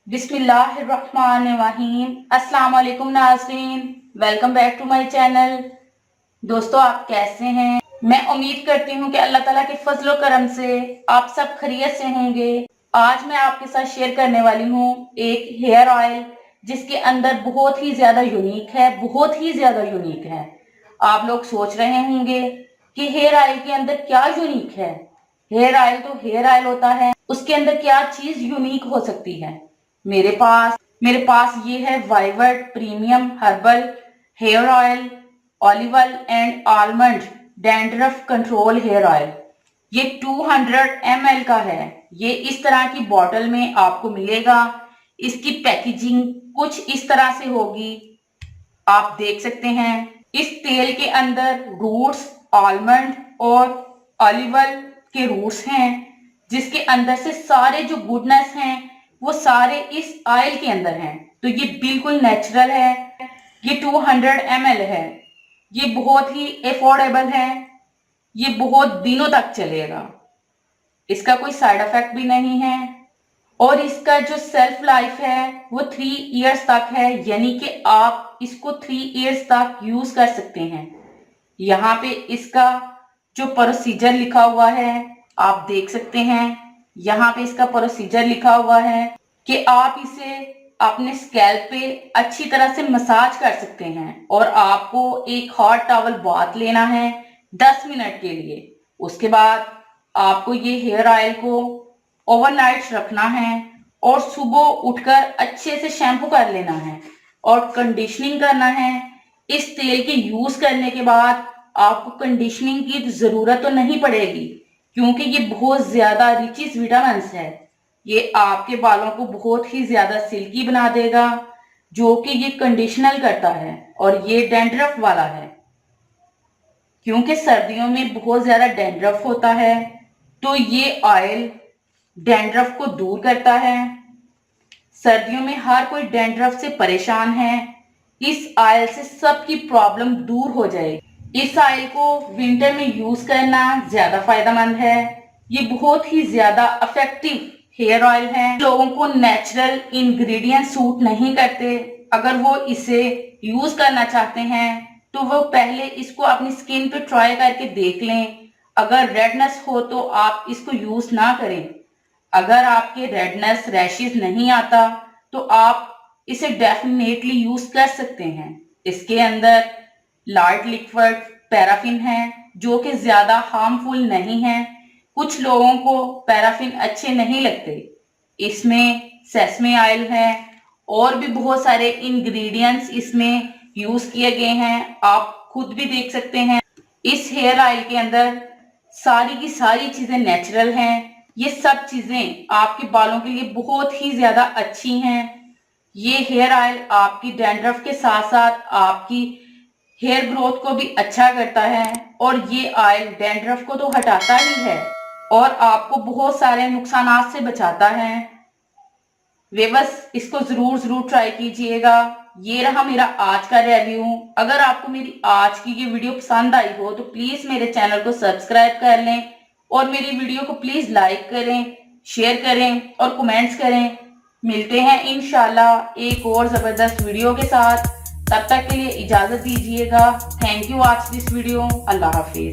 बिस्मिल्लाहिर्रहमानिर्रहीम। अस्सलाम वालेकुम नाज़रीन, welcome back to my channel. दोस्तों, आप कैसे हैं? मैं उम्मीद करती हूँ कि अल्लाह ताला के फजलो करम से आप सब खैरियत से होंगे। आज मैं आपके साथ शेयर करने वाली हूँ एक हेयर ऑयल जिसके अंदर बहुत ही ज्यादा यूनिक है, बहुत ही ज्यादा यूनिक है। आप लोग सोच रहे होंगे कि हेयर ऑयल के अंदर क्या यूनिक है। हेयर ऑयल तो हेयर ऑयल होता है, उसके अंदर क्या चीज यूनिक हो सकती है। मेरे पास ये है वाइवर्ड premium herbal hair oil, olive oil and almond dandruff control hair oil. ये 200 ml का है। ये इस तरह की बॉटल में आपको मिलेगा। इसकी पैकेजिंग कुछ इस तरह से होगी, आप देख सकते हैं। इस तेल के अंदर रूट्स, आलमंड और ऑलिवल के रूट्स हैं, जिसके अंदर से सारे जो गुडनेस हैं वो सारे इस ऑयल के अंदर हैं। तो ये बिल्कुल नेचुरल है। ये 200 ml है। ये बहुत ही अफोर्डेबल है। ये बहुत दिनों तक चलेगा। इसका कोई साइड इफेक्ट भी नहीं है और इसका जो सेल्फ लाइफ है वो 3 इयर्स तक है, यानी कि आप इसको 3 इयर्स तक यूज कर सकते हैं। यहाँ पे इसका जो प्रोसीजर लिखा हुआ है आप देख सकते हैं। यहाँ पे इसका प्रोसीजर लिखा हुआ है कि आप इसे अपने स्कैल्प पे अच्छी तरह से मसाज कर सकते हैं और आपको एक हॉट टॉवल बाथ लेना है 10 मिनट के लिए। उसके बाद आपको ये हेयर ऑयल को ओवरनाइट रखना है और सुबह उठकर अच्छे से शैम्पू कर लेना है और कंडीशनिंग करना है। इस तेल के यूज करने के बाद आपको कंडीशनिंग की जरूरत तो नहीं पड़ेगी, क्योंकि ये बहुत ज्यादा रिच विटामिन है। ये आपके बालों को बहुत ही ज्यादा सिल्की बना देगा, जो कि ये कंडीशनल करता है और ये डैंड्रफ वाला है। क्योंकि सर्दियों में बहुत ज्यादा डैंड्रफ होता है, तो ये ऑयल डैंड्रफ को दूर करता है। सर्दियों में हर कोई डैंड्रफ से परेशान है। इस ऑयल से सबकी प्रॉब्लम दूर हो जाएगी। इस ऑयल को विंटर में यूज करना ज्यादा फायदेमंद है। ये बहुत ही ज्यादा इफेक्टिव हेयर ऑयल है। लोगों को नेचुरल इंग्रेडिएंट सूट नहीं करते, अगर वो इसे यूज करना चाहते हैं तो वो पहले इसको अपनी स्किन पे ट्राई करके देख लें। अगर रेडनेस हो तो आप इसको यूज ना करें। अगर आपके रेडनेस रैशेस नहीं आता तो आप इसे डेफिनेटली यूज कर सकते हैं। इसके अंदर लाइट लिक्विड पैराफिन है, जो कि ज्यादा हार्मफुल नहीं है। कुछ लोगों को पैराफिन अच्छे नहीं लगते। इसमें सेसमे ऑयल है और भी बहुत सारे इंग्रेडिएंट्स इसमें यूज किए गए हैं, आप खुद भी देख सकते हैं। इस हेयर ऑयल के अंदर सारी की सारी चीजें नेचुरल हैं। ये सब चीजें आपके बालों के लिए बहुत ही ज्यादा अच्छी हैं। ये हेयर ऑयल आपकी डैंड्रफ के साथ साथ आपकी हेयर ग्रोथ को भी अच्छा करता है और ये ऑयल डैंड्रफ को तो हटाता ही है और आपको बहुत सारे नुकसानात से बचाता है। वे बस इसको जरूर जरूर ट्राई कीजिएगा। ये रहा मेरा आज का रिव्यू। अगर आपको मेरी आज की ये वीडियो पसंद आई हो तो प्लीज मेरे चैनल को सब्सक्राइब कर लें और मेरी वीडियो को प्लीज लाइक करें, शेयर करें और कमेंट्स करें। मिलते हैं इंशाल्लाह एक और जबरदस्त वीडियो के साथ। तब तक के लिए इजाजत दीजिएगा। Thank you watch this video. Allah Hafiz.